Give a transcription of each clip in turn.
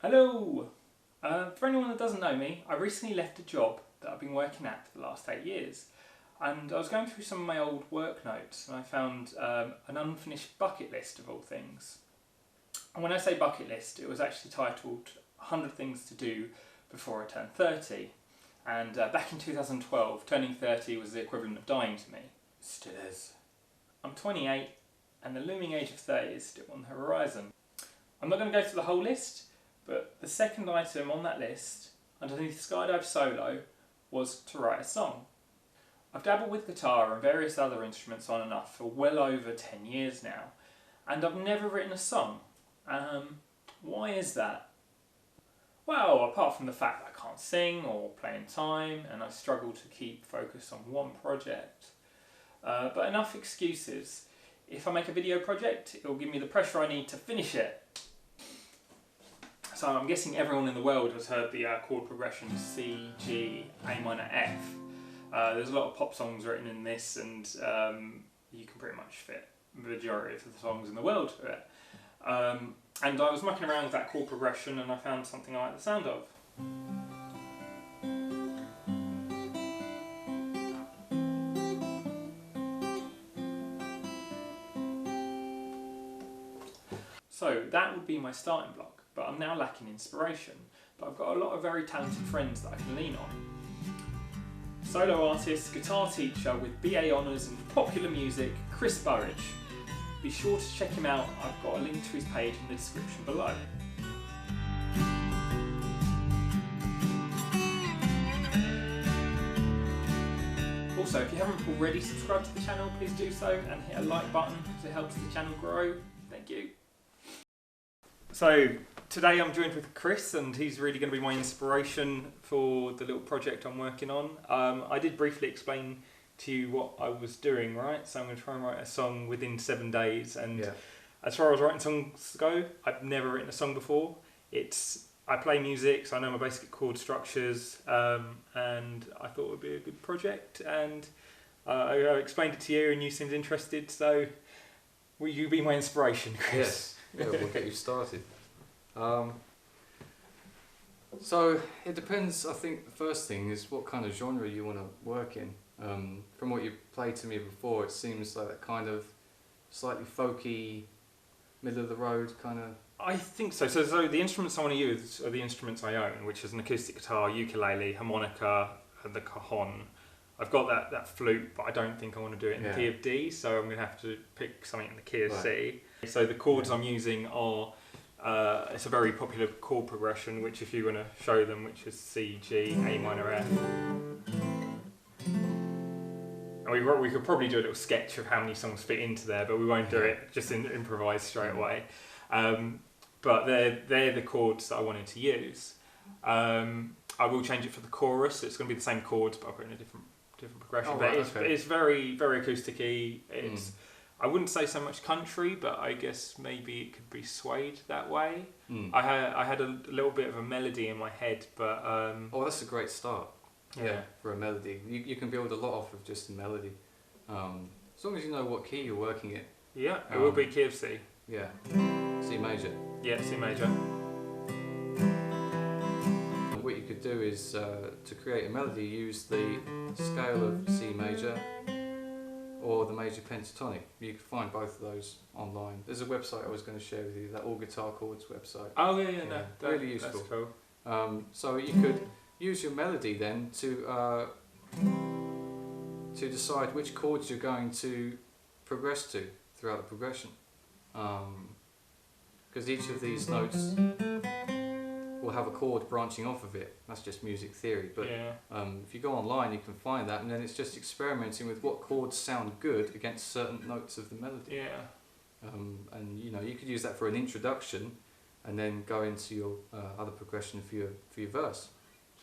Hello! For anyone that doesn't know me, I recently left a job that I've been working at for the last 8 years. And I was going through some of my old work notes and I found an unfinished bucket list of all things. And when I say bucket list, it was actually titled 100 Things to Do Before I Turn 30. And back in 2012, turning 30 was the equivalent of dying to me. Still is. I'm 28 and the looming age of 30 is still on the horizon. I'm not going to go through the whole list, but the second item on that list, underneath Skydive Solo, was to write a song. I've dabbled with guitar and various other instruments on and off for well over 10 years now, and I've never written a song. Why is that? Well, apart from the fact that I can't sing or play in time, and I struggle to keep focus on one project. But enough excuses. If I make a video project, it will give me the pressure I need to finish it. So I'm guessing everyone in the world has heard the chord progression C, G, A minor, F. There's a lot of pop songs written in this, and you can pretty much fit the majority of the songs in the world to it. And I was mucking around with that chord progression and I found something I like the sound of. So that would be my starting block, but I'm now lacking inspiration. But I've got a lot of very talented friends that I can lean on. Solo artist, guitar teacher with BA Honours in popular music, Chris Burrage. Be sure to check him out, I've got a link to his page in the description below. Also, if you haven't already subscribed to the channel, please do so and hit a like button because it helps the channel grow. Thank you. So today I'm joined with Chris and he's really going to be my inspiration for the little project I'm working on. I did briefly explain to you what I was doing, right? So I'm going to try and write a song within 7 days, and as far as writing songs go, I've never written a song before. I play music, so I know my basic chord structures, and I thought it would be a good project, and I explained it to you and you seemed interested, so will you be my inspiration, Chris? Yes, we'll get you started. So it depends. I think the first thing is what kind of genre you want to work in. From what you've played to me before, it seems like that kind of slightly folky, middle of the road kind of. I think so. So the instruments I want to use are the instruments I own, which is an acoustic guitar, ukulele, harmonica, and the cajon. I've got that flute, but I don't think I want to do it in the key of D, so I'm going to have to pick something in the key of C. So the chords I'm using are, it's a very popular chord progression, which if you want to show them, which is C, G, A minor, F. And we could probably do a little sketch of how many songs fit into there, but we won't do it, just improvise straight away. But they're the chords that I wanted to use. I will change it for the chorus, so it's going to be the same chords, but I'll put in a different progression. Oh, but right, it's very, very acoustic-y. It's I wouldn't say so much country, but I guess maybe it could be swayed that way. I had a little bit of a melody in my head, but oh, that's a great start. Yeah, for a melody. You can build a lot off of just a melody. As long as you know what key you're working in. Yeah, it will be key of C. Yeah, C major. Yeah, C major. What you could do is, to create a melody, use the scale of C major or the major pentatonic. You can find both of those online. There's a website I was going to share with you, that All Guitar Chords website. Oh yeah, no, really useful. That's cool. So you could use your melody then to decide which chords you're going to progress to throughout the progression. Because each of these notes will have a chord branching off of it. That's just music theory, but if you go online you can find that, and then it's just experimenting with what chords sound good against certain notes of the melody. And you could use that for an introduction and then go into your other progression for your verse.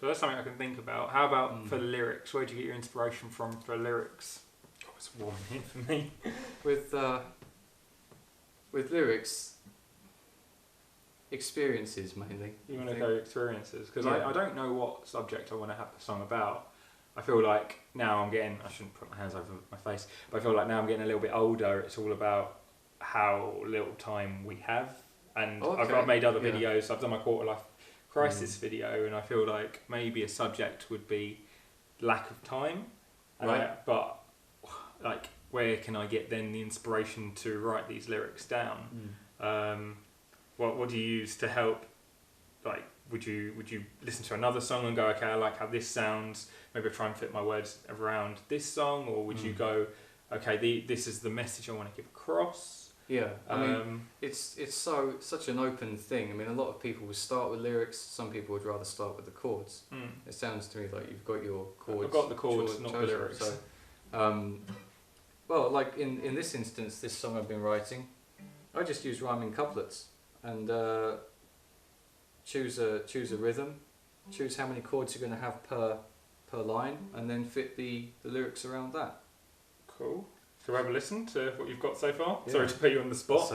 So that's something I can think about. How about for the lyrics? Where do you get your inspiration from for lyrics? Oh, it's warm here for me. With lyrics, experiences mainly. You want to go experiences? Because I don't know what subject I want to have the song about. I feel like now I shouldn't put my hands over my face, but I feel like now I'm getting a little bit older. It's all about how little time we have. And I've made other videos. I've done my quarter life Crisis video, and I feel like maybe a subject would be lack of time. Right. But like, where can I get then the inspiration to write these lyrics down? What do you use to help? Like, would you listen to another song and go, okay, I like how this sounds, maybe I'll try and fit my words around this song, or would you go, okay, this is the message I want to give across? Yeah, I mean, it's such an open thing. I mean, a lot of people would start with lyrics. Some people would rather start with the chords. It sounds to me like you've got your chords. I've got the chords, not the lyrics. So, well, like in this instance, this song I've been writing, I just use rhyming couplets and choose a rhythm, choose how many chords you're going to have per line, and then fit the lyrics around that. Cool. Shall we have a listen to what you've got so far? Yeah. Sorry to put you on the spot.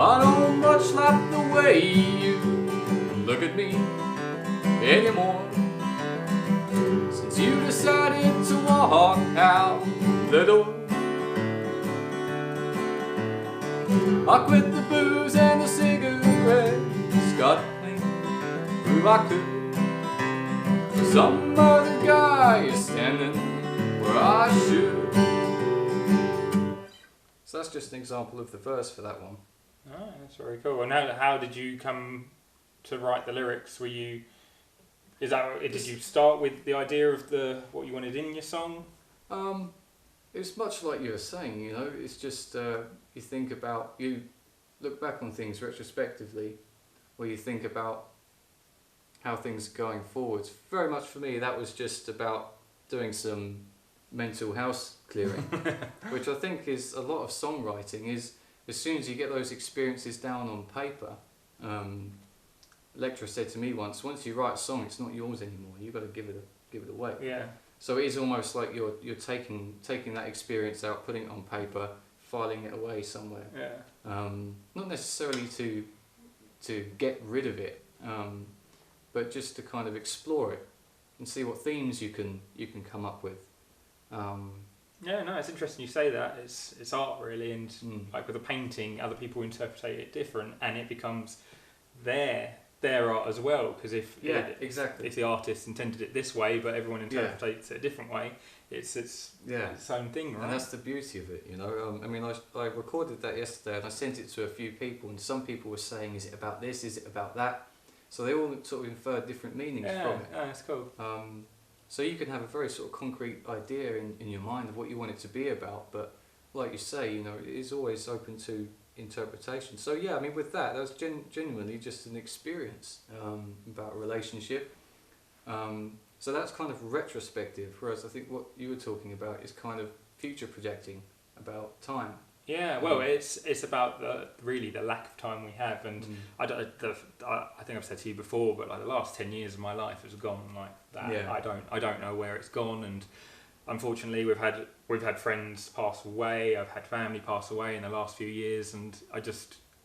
I don't much like the way you look at me anymore, since you decided to walk out the door. I quit the booze and the cigarettes, got clean who I could. Some other guy is standing where I should. So that's just an example of the verse for that one. Oh, that's very cool. And how did you come to write the lyrics? Did you start with the idea of what you wanted in your song? It's much like you were saying, you know, it's just you look back on things retrospectively, where you think about how things are going forwards. Very much for me, that was just about doing some mental house clearing, which I think is a lot of songwriting. Is as soon as you get those experiences down on paper, lecturer said to me once you write a song, it's not yours anymore. You've got to give it away. Yeah. So it is almost like you're taking that experience out, putting it on paper, filing it away somewhere. Yeah. Not necessarily to get rid of it, but just to kind of explore it and see what themes you can come up with. Yeah, no, it's interesting you say that. It's art really, and like with a painting, other people interpret it different, and it becomes their art as well. Because if the artist intended it this way, but everyone interprets it a different way, it's its own thing, right? And that's the beauty of it, you know. I mean, I recorded that yesterday, and I sent it to a few people, and some people were saying, "Is it about this? Is it about that?" So they all sort of inferred different meanings from it. Yeah, that's cool. So you can have a very sort of concrete idea in your mind of what you want it to be about, but like you say, you know, it is always open to interpretation. So yeah, I mean, with that was genuinely just an experience about a relationship. So that's kind of retrospective, whereas I think what you were talking about is kind of future projecting about time. Yeah, well, it's about the lack of time we have, and I think I've said to you before, but like the last 10 years of my life has gone like that. Yeah. I don't know where it's gone, and unfortunately we've had friends pass away. I've had family pass away in the last few years, and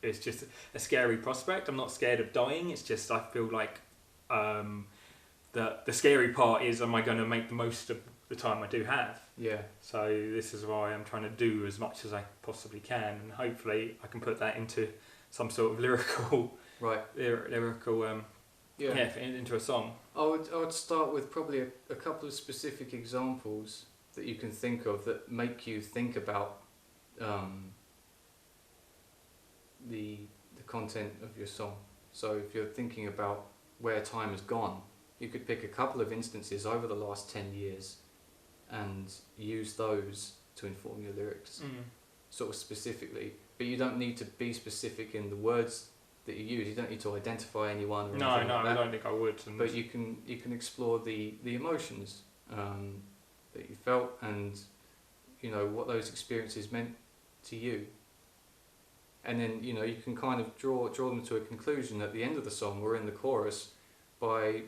it's just a scary prospect. I'm not scared of dying. It's just I feel like the scary part is, am I going to make the most of the time I do have? Yeah. So this is why I'm trying to do as much as I possibly can, and hopefully I can put that into some sort of lyrical, into a song. I would start with probably a couple of specific examples that you can think of that make you think about the content of your song. So if you're thinking about where time has gone, you could pick a couple of instances over the last 10 years and use those to inform your lyrics, sort of specifically. But you don't need to be specific in the words that you use. You don't need to identify anyone or anything like that. I don't think I would. But you can explore the emotions that you felt, and you know what those experiences meant to you. And then you know you can kind of draw them to a conclusion at the end of the song or in the chorus by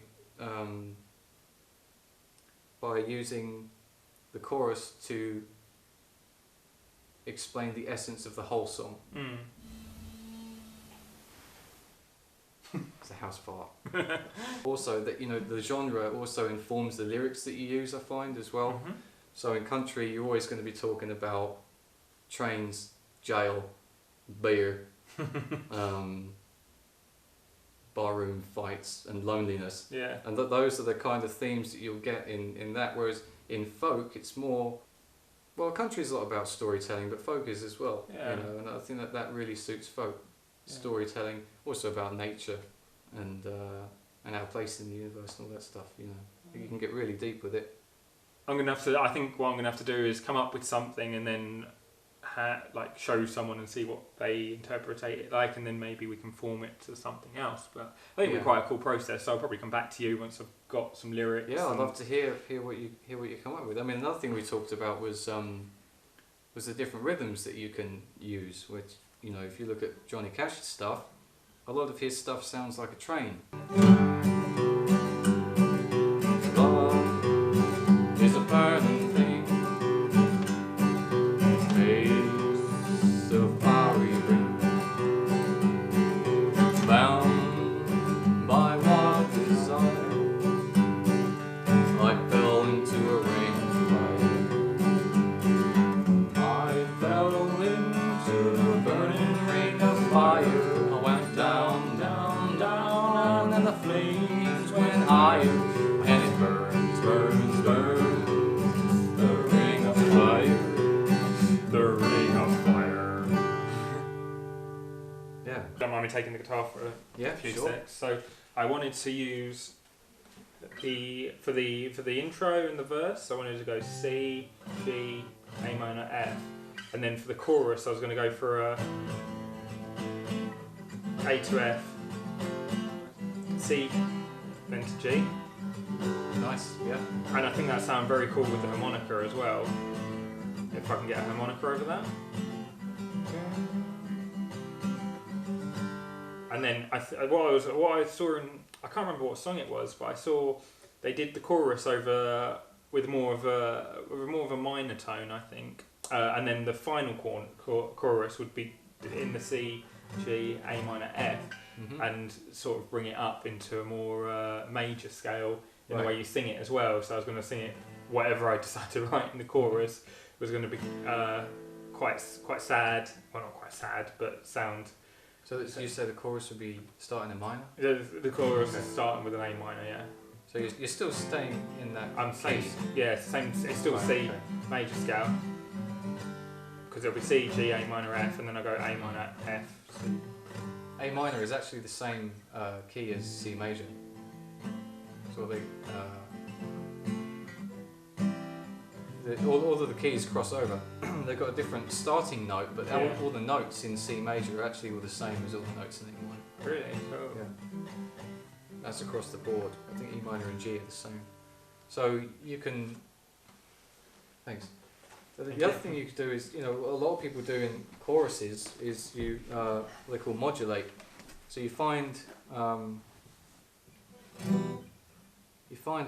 using the chorus to explain the essence of the whole song. It's a house fart. Also, that the genre also informs the lyrics that you use, I find, as well. So in country, you're always going to be talking about trains, jail, beer, barroom fights, and loneliness. Yeah. And those are the kind of themes that you'll get in that. Whereas in folk, it's more. Well, country is a lot about storytelling, but folk is as well. Yeah. And I think that really suits folk. Storytelling, also about nature, and our place in the universe and all that stuff. You can get really deep with it. I think what I'm gonna have to do is come up with something and then show someone and see what they interpret it like, and then maybe we can form it to something else. But I think it'll be quite a cool process. So I'll probably come back to you once I've got some lyrics. Yeah, I'd love to hear what you come up with. I mean, another thing we talked about was the different rhythms that you can use. Which if you look at Johnny Cash's stuff, a lot of his stuff sounds like a train. Love is a burning thing, face of fiery ring, bound by what desire, I fell into a ring of fire. I fell into a burning ring of fire. I went down, down, down, and the flames went higher, and it burns, burns, burns, the ring of fire, the ring of fire. Yeah. Don't mind me taking the guitar for a few secs. So I wanted to use for the intro and the verse. I wanted to go C, G, A minor, F, and then for the chorus I was going to go for a A to F, C, then to G. Nice, yeah. And I think that sounds very cool with the harmonica as well. If I can get a harmonica over that. And then what I saw in, I can't remember what song it was, but I saw they did the chorus over with more of a minor tone, I think. And then the final chorus would be in the C, G, A minor, F, and sort of bring it up into a more major scale in the way you sing it as well. So I was going to sing it, whatever I decided to write in the chorus was going to be quite sad. Well, not quite sad, but sound. So you said the chorus would be starting in minor? The chorus is starting with an A minor, yeah. So you're still staying in that. I'm same. Yeah, same. It's still C major scale. Because it'll be C, G, A minor, F, and then I go A minor, F. C. A minor is actually the same key as C major. So all of the keys cross over. They've got a different starting note, but all the notes in C major are actually all the same as all the notes in E minor. Really? Cool. Yeah. That's across the board. I think E minor and G are the same. So you can. Thanks. So the other thing you could do is, a lot of people do in choruses is what they call modulate. So you find a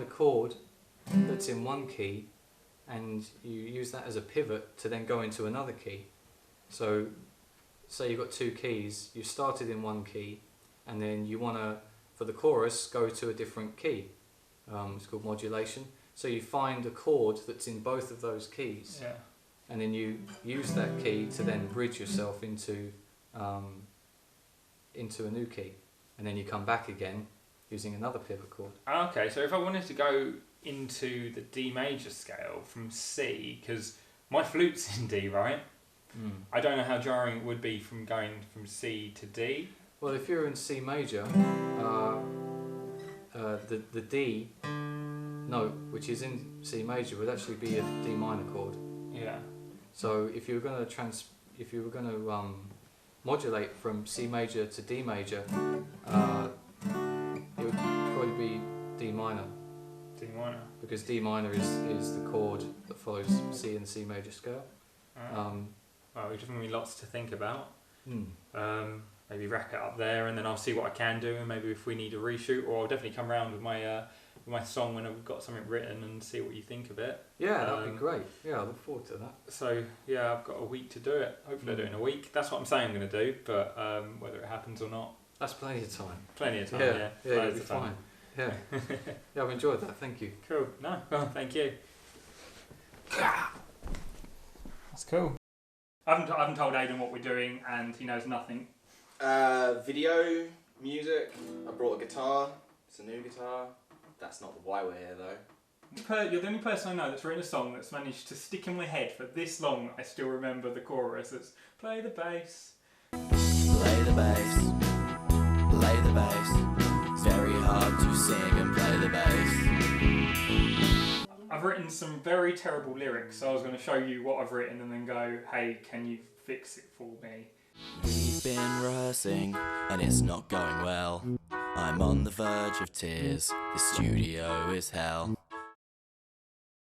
chord that's in one key, and you use that as a pivot to then go into another key. So, say you've got two keys, you started in one key, and then you want to, for the chorus, go to a different key. It's called modulation. So you find a chord that's in both of those keys, and then you use that key to then bridge yourself into a new key, and then you come back again using another pivot chord. Okay, so if I wanted to go into the D major scale from C, because my flute's in D, right? I don't know how jarring it would be from going from C to D. Well, if you're in C major, the D note, which is in C major, would actually be a D minor chord. Yeah. So if you were going to modulate from C major to D major, it would probably be D minor. D minor. Because D minor is the chord that follows C in the C major scale. Well, you've given me lots to think about. Maybe rack it up there, and then I'll see what I can do, and maybe if we need a reshoot, or I'll definitely come around with my my song when I've got something written and see what you think of it. Yeah, that'd be great. Yeah, I look forward to that. So yeah, I've got a week to do it. Hopefully I do it in a week. That's what I'm saying I'm going to do, but whether it happens or not. That's plenty of time. Plenty of time, yeah. Yeah, you'll be fine. Yeah. Yeah, I've enjoyed that, thank you. Cool. No, well, thank you. That's cool. I haven't told Aidan what we're doing and he knows nothing. Video, music, I brought a guitar, it's a new guitar. That's not why we're here though. You're the only person I know that's written a song that's managed to stick in my head for this long. I still remember the chorus. It's play the bass. Play the bass, play the bass. It's very hard to sing and play the bass. I've written some very terrible lyrics, so I was going to show you what I've written and then go, hey, can you fix it for me? We've been rehearsing and it's not going well. I'm on the verge of tears, the studio is hell.